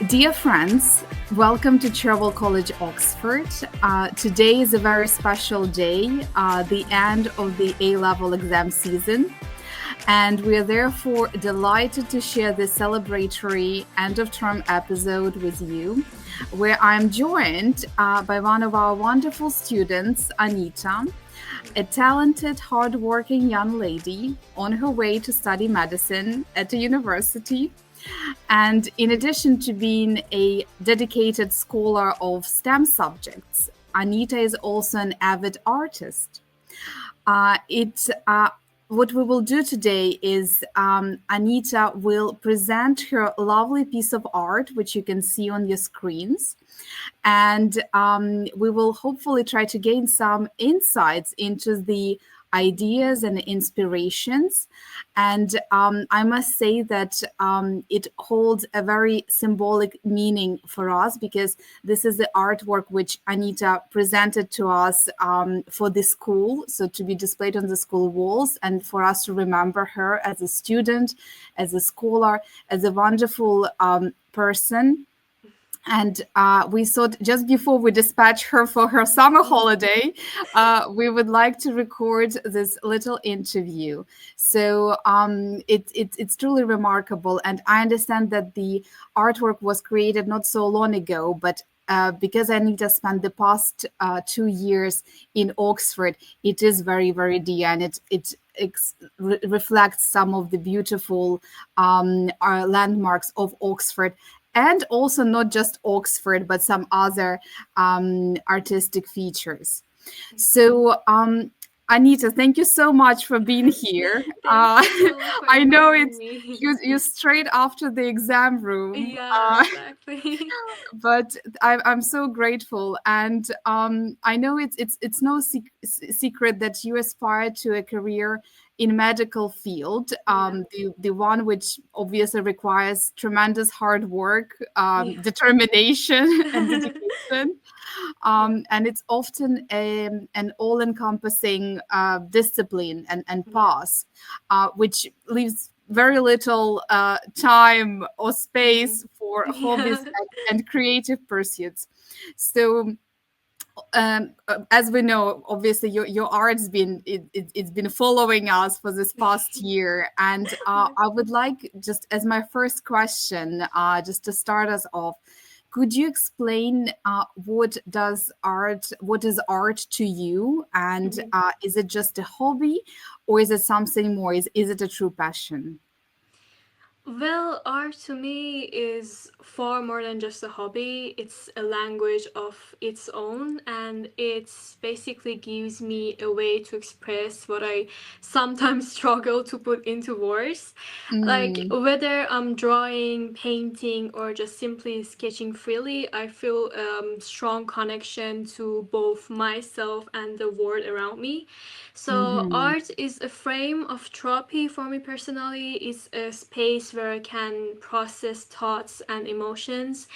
Dear friends, welcome to Cherwell College Oxford. Today is a very special day, the end of the A-level exam season. And we are therefore delighted to share this celebratory end-of-term episode with you, where I'm joined by one of our wonderful students, Anita, a talented, hardworking young lady on her way to study medicine at a university. And in addition to being a dedicated scholar of STEM subjects, Anita is also an avid artist. What we will do today is Anita will present her lovely piece of art, which you can see on your screens. And we will hopefully try to gain some insights into the ideas and inspirations. And I must say that it holds a very symbolic meaning for us, because this is the artwork which Anita presented to us for the school, so to be displayed on the school walls, and for us to remember her as a student, as a scholar, as a wonderful person. And we thought just before we dispatch her for her summer holiday, we would like to record this little interview. So it's truly remarkable. And I understand that the artwork was created not so long ago, but because Anita spent the past 2 years in Oxford, it is very, very dear, and it reflects some of the beautiful landmarks of Oxford. And also not just Oxford, but some other artistic features. So, Anita, thank you so much for being here. I know it's you straight after the exam room. Yeah, exactly. But I'm so grateful, and I know it's no secret that you aspire to a career in medical field, the one which obviously requires tremendous hard work, determination, and dedication. And it's often an all-encompassing discipline and path, which leaves very little time or space for hobbies and creative pursuits. So as we know, obviously your art's it's been following us for this past year, and I would like, just as my first question, just to start us off, could you explain what is art to you, and is it just a hobby, or is it something more? Is it a true passion? Well, art to me is far more than just a hobby. It's a language of its own, and it's basically gives me a way to express what I sometimes struggle to put into words. Like Mm. whether I'm drawing, painting, or just simply sketching freely, I feel a strong connection to both myself and the world around me. So Mhm. art is a frame of therapy for me personally. It's a space where I can process thoughts and emotions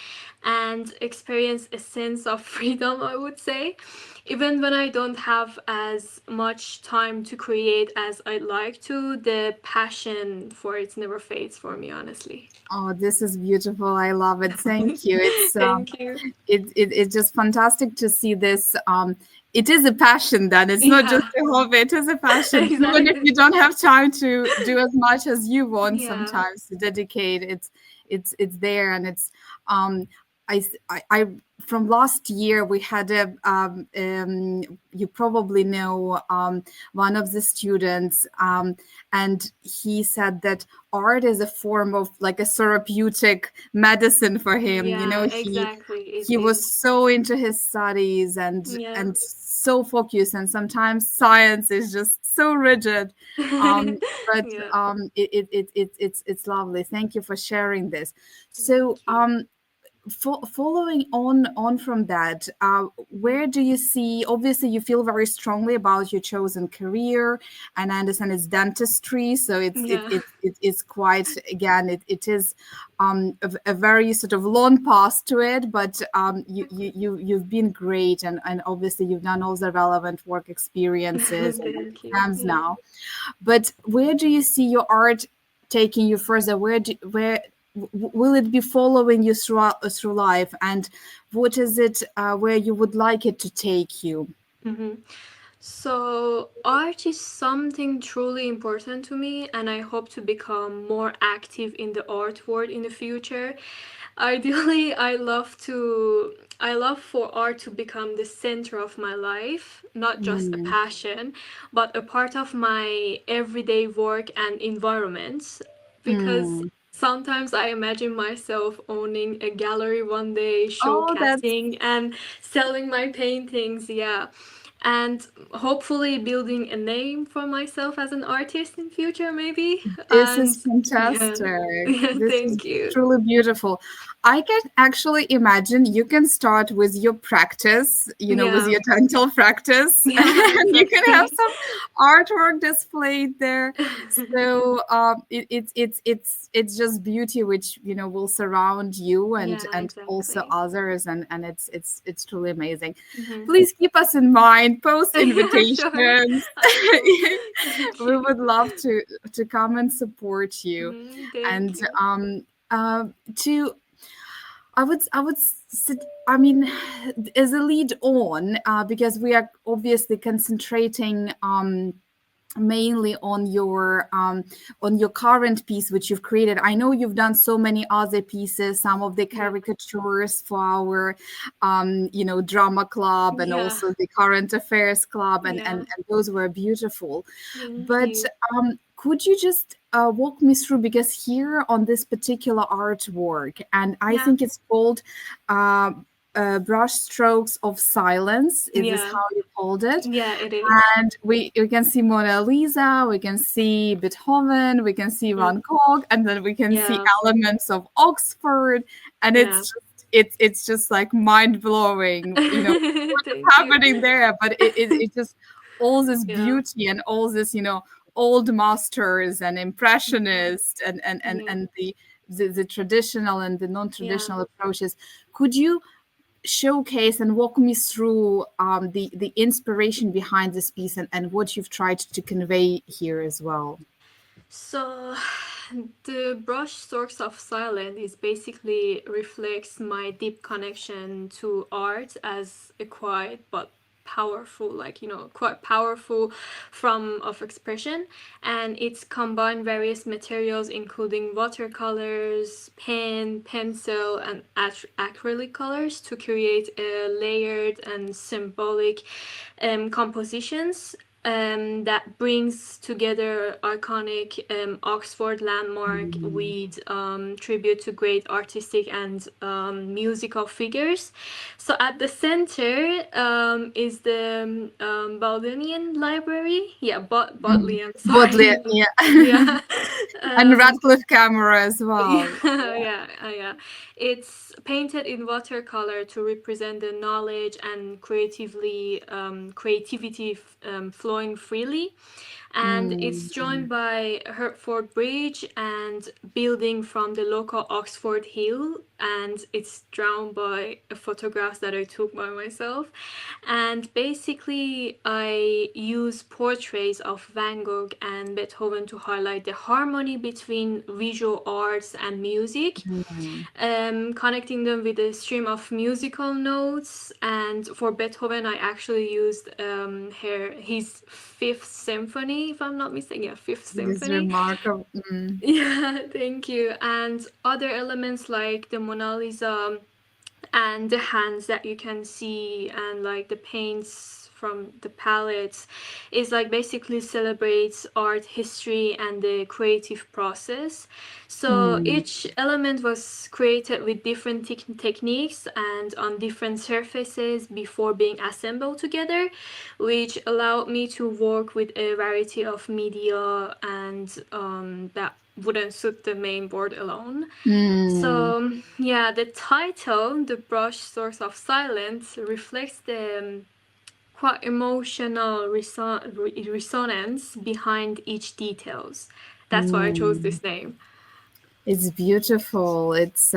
and experience a sense of freedom, I would say. Even when I don't have as much time to create as I'd like to, the passion for it never fades for me, honestly. Oh, this is beautiful. I love it. Thank you. Thank you. It's just fantastic to see this. It is a passion then. It's not just Yeah, a hobby, it is a passion. Even if exactly. you don't have time to do as much as you want Yeah. sometimes to dedicate, it's there, and it's I from last year we had a you probably know one of the students, and he said that art is a form of like a therapeutic medicine for him. You know, Yeah, exactly. It he was is. so into his studies Yeah. and so focused, and sometimes science is just so rigid, um, but Yeah. it's lovely. Thank you for sharing this. So Thank you. following on from that, where do you see, obviously you feel very strongly about your chosen career, and I understand it's dentistry, so Yeah. it's quite, again, it is a very sort of long path to it, but you've been great, and obviously you've done all the relevant work experiences and Thank you. exams Yeah. now. But where do you see your art taking you further? Where will it be following you through life, and what is it where you would like it to take you? Mhm. So, art is something truly important to me, and I hope to become more active in the art world in the future. Ideally, I love for art to become the center of my life, not just a Mm, passion, but a part of my everyday work and environment. Because mm. sometimes I imagine myself owning a gallery one day, Oh, that's showcasing and selling my paintings, yeah. And hopefully building a name for myself as an artist in future maybe. This And is yeah. fantastic. Yeah, This is thank you. truly beautiful. I can actually imagine you can start with your practice, with Yeah. your dental practice, Yeah, and you can have exactly. some artwork displayed there. So it's just beauty which will surround you and Yeah, and also exactly. others, and it's truly amazing. Hmm. Please keep us in mind. Post Yeah, sure. invitations. I will. Thank We you. would love to come and support you, Thank and you. to I mean, as a lead on, because we are obviously concentrating mainly on your current piece which you've created. I know you've done so many other pieces, some of the Yeah. caricatures for our drama club, and Yeah. also the current affairs club, Yeah. and those were beautiful. Thank But you. could you just walk me through, because here on this particular artwork, and I Yeah. think it's called uh, brush strokes of silence, is this Yeah. how you called it? Yeah, it is. And we can see Mona Lisa, we can see Beethoven, we can see Mhm. Van Gogh, and then we can see Yeah. elements of Oxford, and Yeah. it's just like mind blowing, what is Thank you. happening there. But it just all this Yeah. beauty and all this old masters and Yeah. impressionists Yeah. and the traditional and the Yeah. non-traditional approaches. Could you showcase and walk me through the inspiration behind this piece, and what you've tried to convey here as well? So, the brush strokes of silence is basically reflects my deep connection to art as a quiet but powerful, like quite powerful form of expression, and it's combined various materials including watercolors, pen, pencil, and acrylic colors to create a layered and symbolic compositions that brings together iconic Oxford landmark Mm. with tribute to great artistic and musical figures. So at the center is the Bodleian Library. Yeah, Mm. Bodleian. Bodley, Sorry. yeah. Yeah. And um, Radcliffe camera as well. yeah, yeah. It's painted in watercolor to represent the knowledge and creativity flowing freely, and it's Mm. joined by Hertford Bridge and building from the local Oxford Hill, and it's drawn by photographs that I took by myself. And basically, I use portraits of Van Gogh and Beethoven to highlight the harmony between visual arts and music, Mm. connecting them with a stream of musical notes. And for Beethoven, I actually used his Fifth Symphony, if I'm not mistaken. Yeah, Fifth It is Symphony. remarkable. Mm. Yeah, thank you. And other elements like the Mona Lisa and the hands that you can see and like the paints from the palettes is like basically celebrates art history and the creative process. So Mm. each element was created with different techniques and on different surfaces before being assembled together, which allowed me to work with a variety of media and that wouldn't suit the main board alone. Mm. So, yeah, the title, The Brush Source of Silence, reflects the quite emotional resonance behind each details. That's why I chose Mm. this name. It's beautiful. It's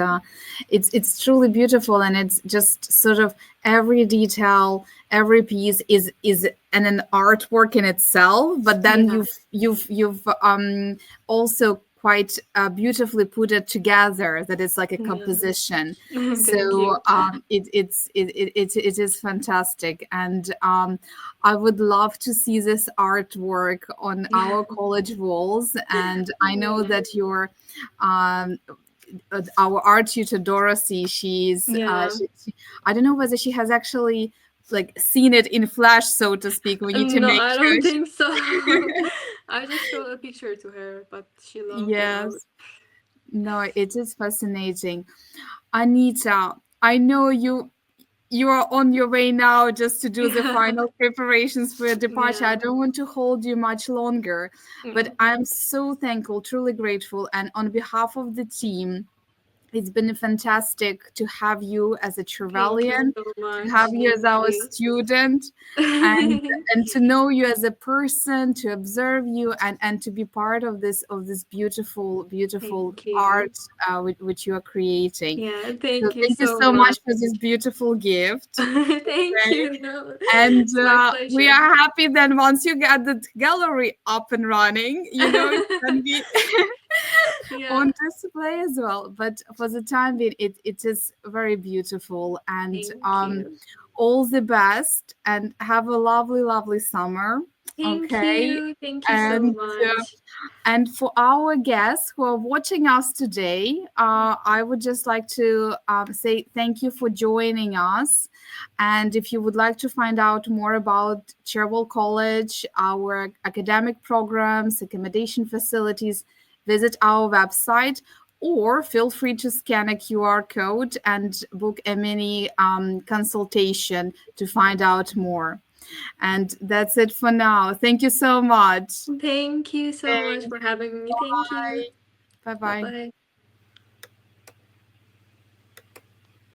truly beautiful, and it's just sort of every detail, every piece is an artwork in itself. But then Yeah, you've also quite beautifully put it together, that it's like a Yeah. composition. Thank So you. it is fantastic, and I would love to see this artwork on our college walls. And I know Yeah. that um, our art tutor Dorothy, Yeah. I don't know whether she has actually like seen it in flash, so to speak. We need to No, make I sure don't think so. she I just showed a picture to her, but she loved it. I would. yes. No, it is fascinating. Anita, I know you are on your way now just to do the Yeah. final preparations for your departure. I Yeah. don't want to hold you much longer, but Mm. I'm so thankful, truly grateful. And on behalf of the team, it's been fantastic to have you as a Thank you Trevelyan, so to have much. you as Thank our you. student, and to know you as a person, to observe you, and to be part of this beautiful beautiful Thank you. art which you are creating. Yeah, So thank you thank you so so much much. for this beautiful gift. Thank Okay. you. No, And it's my we pleasure. are happy that once you get the gallery up and running, it can be Yeah, on display as well. But for the time being, it is very beautiful. And thank you. all the best. And have a lovely, lovely summer. Thank Okay. you. Thank you so And much. for our guests who are watching us today, I would just like to say thank you for joining us. And if you would like to find out more about Cherwell College, our academic programs, accommodation facilities, visit our website, or feel free to scan a QR code and book a mini consultation to find out more. And that's it for now. Thank you so much. Thank you so much Thanks. for having me. Thank you. Bye. Bye Bye bye. bye.